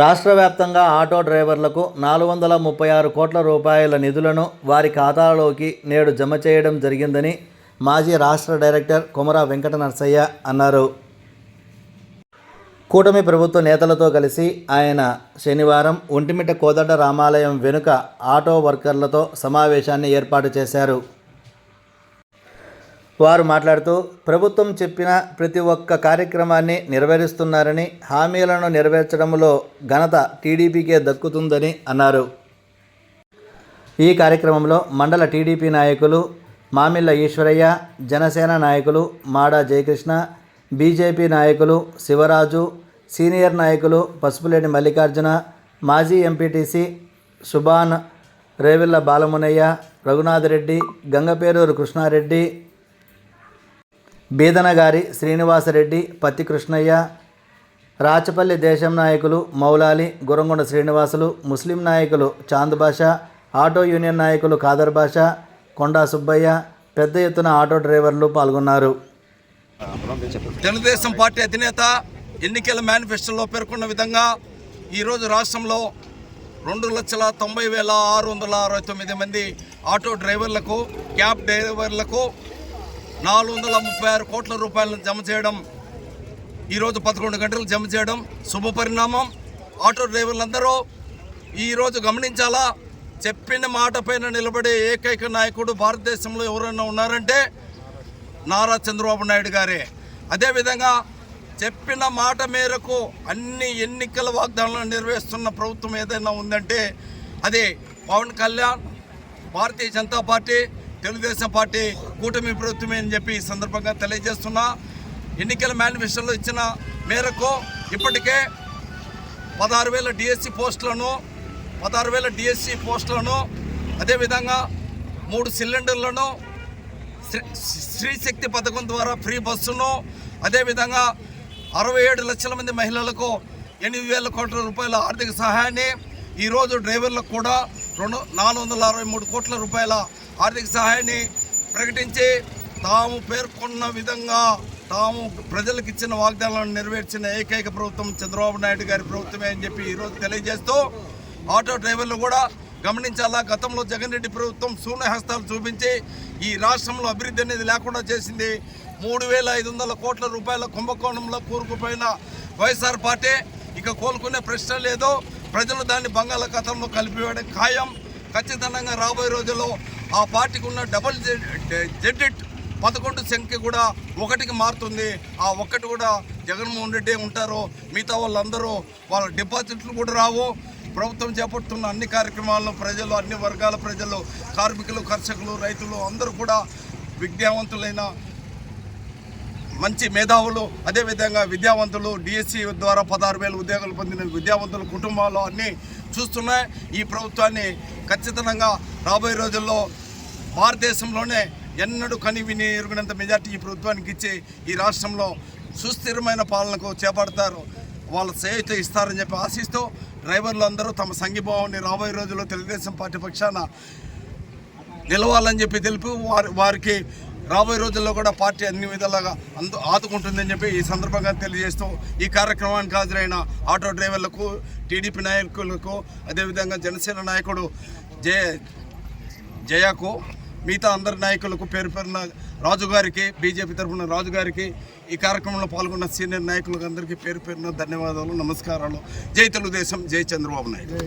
రాష్ట్ర వ్యాప్తంగా ఆటో డ్రైవర్లకు 436 కోట్ల రూపాయల నిధులను వారి ఖాతాలోకి నేడు జమ చేయడం జరిగిందని మాజీ రాష్ట్ర డైరెక్టర్ కొమరా వెంకట నరసయ్య అన్నారు. కూటమి ప్రభుత్వ నేతలతో కలిసి ఆయన శనివారం ఒంటిమిట్ట కోదండ రామాలయం వెనుక ఆటో వర్కర్లతో సమావేశాన్ని ఏర్పాటు చేశారు. వారు మాట్లాడుతూ ప్రభుత్వం చెప్పిన ప్రతి ఒక్క కార్యక్రమాన్ని నెరవేరుస్తున్నారని, హామీలను నెరవేర్చడంలో ఘనత టీడీపీకే దక్కుతుందని అన్నారు. ఈ కార్యక్రమంలో మండల టీడీపీ నాయకులు మామిళ్ళ ఈశ్వరయ్య, జనసేన నాయకులు మాడా జయకృష్ణ, బీజేపీ నాయకులు శివరాజు, సీనియర్ నాయకులు పసుపులేని మల్లికార్జున, మాజీ ఎంపీటీసీ సుభాన్, రేవిళ్ళ బాలమునయ్య, రఘునాథరెడ్డి, గంగపేరూరు కృష్ణారెడ్డి, బీదనగారి శ్రీనివాసరెడ్డి, పత్తి కృష్ణయ్య, రాచపల్లి దేశం నాయకులు మౌలాలి, గురంగొండ శ్రీనివాసులు, ముస్లిం నాయకులు చాంద్ బాషా, ఆటో యూనియన్ నాయకులు ఖాదర్ బాషా, కొండా సుబ్బయ్య, పెద్ద ఎత్తున ఆటో డ్రైవర్లు పాల్గొన్నారు. తెలుగుదేశం పార్టీ అధినేత ఎన్నికల మేనిఫెస్టోలో పేర్కొన్న విధంగా ఈరోజు రాష్ట్రంలో 2,90,669 మంది ఆటో డ్రైవర్లకు, క్యాబ్ డ్రైవర్లకు 436 కోట్ల రూపాయలను జమ చేయడం, ఈరోజు 11 గంటలు జమ చేయడం శుభ పరిణామం. ఆటో డ్రైవర్లందరూ ఈరోజు గమనించాలా, చెప్పిన మాట పైన నిలబడే ఏకైక నాయకుడు భారతదేశంలో ఎవరైనా ఉన్నారంటే నారా చంద్రబాబు నాయుడు గారే. అదేవిధంగా చెప్పిన మాట మేరకు అన్ని ఎన్నికల వాగ్దానాలను నెరవేరుస్తున్న ప్రభుత్వం ఏదైనా ఉందంటే అది పవన్ కళ్యాణ్, భారతీయ జనతా పార్టీ, తెలుగుదేశం పార్టీ కూటమి ప్రభుత్వమే అని చెప్పి ఈ సందర్భంగా తెలియజేస్తున్నా. ఎన్నికల మేనిఫెస్టోలో ఇచ్చిన మేరకు ఇప్పటికే 16,000 డిఎస్సి పోస్టులను అదేవిధంగా 3 సిలిండర్లను, స్త్రీశక్తి పథకం ద్వారా ఫ్రీ బస్సును, అదేవిధంగా 67 లక్షల మంది మహిళలకు 8,000 కోట్ల రూపాయల ఆర్థిక సహాయాన్ని, ఈరోజు డ్రైవర్లకు కూడా 463 కోట్ల రూపాయల ఆర్థిక సహాయాన్ని ప్రకటించి తాము పేర్కొన్న విధంగా తాము ప్రజలకు ఇచ్చిన వాగ్దానాలను నెరవేర్చిన ఏకైక ప్రభుత్వం చంద్రబాబు నాయుడు గారి ప్రభుత్వమే అని చెప్పి ఈరోజు తెలియజేస్తూ ఆటో డ్రైవర్లు కూడా గమనించాలా, గతంలో జగన్ రెడ్డి ప్రభుత్వం శూన్యహస్తాలు చూపించి ఈ రాష్ట్రంలో అభివృద్ధి అనేది లేకుండా చేసింది. 3,500 కోట్ల రూపాయల కుంభకోణంలో కూరుకుపోయిన వైఎస్ఆర్ పార్టీ ఇక కోలుకునే ప్రశ్న లేదు. ప్రజలు దాన్ని బంగాళాఖాతంలో కలిపివేయడం ఖాయం. ఖచ్చితంగా రాబోయే రోజుల్లో ఆ పార్టీకి ఉన్న డబుల్ జెడ్డిట్ 11 సంఖ్య కూడా 1కి మారుతుంది. ఆ 1 కూడా జగన్మోహన్ రెడ్డి ఉంటారు. మిగతా వాళ్ళందరూ వాళ్ళ డిపాజిట్లు కూడా రావు. ప్రభుత్వం చేపడుతున్న అన్ని కార్యక్రమాలను ప్రజలు, అన్ని వర్గాల ప్రజలు, కార్మికులు, కర్షకులు, రైతులు అందరూ కూడా విద్యావంతులైన మంచి మేధావులు, అదేవిధంగా విద్యావంతులు, డిఎస్సి ద్వారా 16,000 ఉద్యోగాలు పొందిన విద్యావంతుల కుటుంబాలు అన్నీ చూస్తున్నాయి. ఈ ప్రభుత్వాన్ని ఖచ్చితంగా రాబోయే రోజుల్లో భారతదేశంలోనే ఎన్నడూ కనివిని ఎరుగినంత మెజార్టీ ఈ ప్రభుత్వానికి ఇచ్చి ఈ రాష్ట్రంలో సుస్థిరమైన పాలనకు చేపడతారు, వాళ్ళ చేయూత ఇస్తారని చెప్పి ఆశిస్తూ డ్రైవర్లు అందరూ తమ సంఘీభావాన్ని రాబోయే రోజుల్లో తెలుగుదేశం పార్టీ పక్షాన నిలవాలని చెప్పి తెలుపు వారికి రాబోయే రోజుల్లో కూడా పార్టీ అన్ని విధాలుగా ఆదుకుంటుందని చెప్పి ఈ సందర్భంగా తెలియజేస్తూ ఈ కార్యక్రమానికి హాజరైన ఆటో డ్రైవర్లకు, టీడీపీ నాయకులకు, అదేవిధంగా జనసేన నాయకుడు జయాకు, మిగతా అందరి నాయకులకు పేరు పేరున రాజుగారికి, బీజేపీ తరఫున రాజుగారికి, ఈ కార్యక్రమంలో పాల్గొన్న సీనియర్ నాయకులకు అందరికీ పేరు పేరున ధన్యవాదాలు, నమస్కారాలు. జై తెలుగుదేశం, జై చంద్రబాబు నాయుడు.